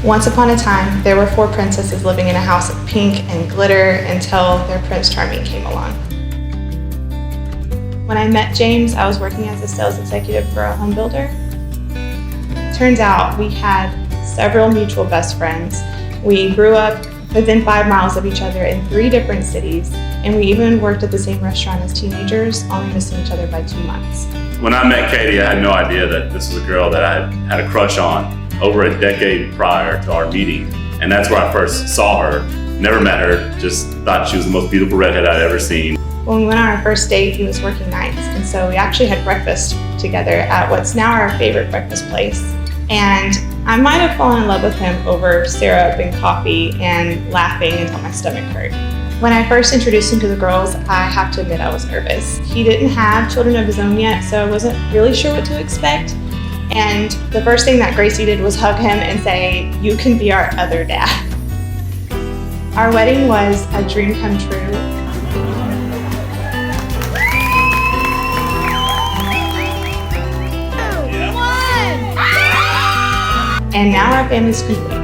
Once upon a time, there were 4 princesses living in a house of pink and glitter until their Prince Charming came along. When I met James, I was working as a sales executive for a home builder. Turns out we had several mutual best friends. We grew up within 5 miles of each other in 3 different cities, and we even worked at the same restaurant as teenagers, only missing each other by 2 months. When I met Katie, I had no idea that this was a girl that I had a crush on over a decade prior to our meeting. And that's where I first saw her. Never met her, just thought she was the most beautiful redhead I'd ever seen. When we went on our first date, he was working nights, and so we actually had breakfast together at what's now our favorite breakfast place. And I might have fallen in love with him over syrup and coffee and laughing until my stomach hurt. When I first introduced him to the girls, I have to admit I was nervous. He didn't have children of his own yet, so I wasn't really sure what to expect. And the first thing that Gracie did was hug him and say, "You can be our other dad." Our wedding was a dream come true. And now our family's complete.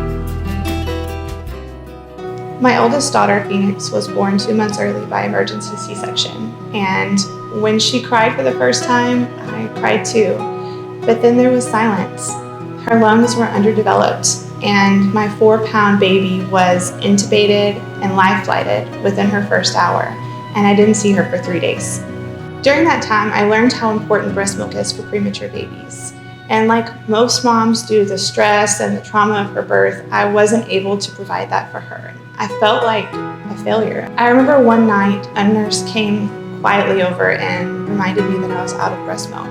My oldest daughter, Phoenix, was born 2 months early by emergency C-section. And when she cried for the first time, I cried too. But then there was silence. Her lungs were underdeveloped, and my 4-pound baby was intubated and life-flighted within her first hour, and I didn't see her for 3 days. During that time, I learned how important breast milk is for premature babies. And like most moms, due to the stress and the trauma of her birth, I wasn't able to provide that for her. I felt like a failure. I remember one night, a nurse came quietly over and reminded me that I was out of breast milk.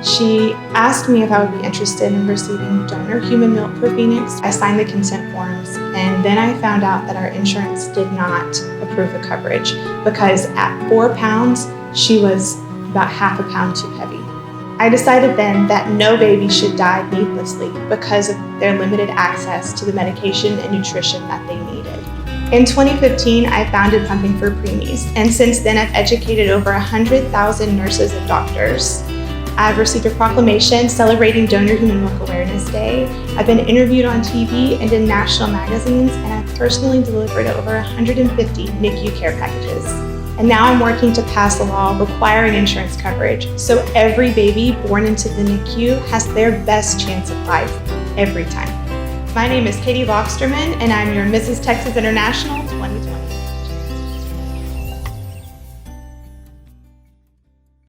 She asked me if I would be interested in receiving donor human milk for Phoenix. I signed the consent forms, and then I found out that our insurance did not approve the coverage because at 4 pounds, she was about half a pound too heavy. I decided then that no baby should die needlessly because of their limited access to the medication and nutrition that they needed. In 2015, I founded Pumping for Preemies, and since then I've educated over 100,000 nurses and doctors. I've received a proclamation celebrating Donor Human Milk Awareness Day. I've been interviewed on TV and in national magazines, and I've personally delivered over 150 NICU care packages. And now I'm working to pass a law requiring insurance coverage, so every baby born into the NICU has their best chance of life every time. My name is Katie Loxterman, and I'm your Mrs. Texas International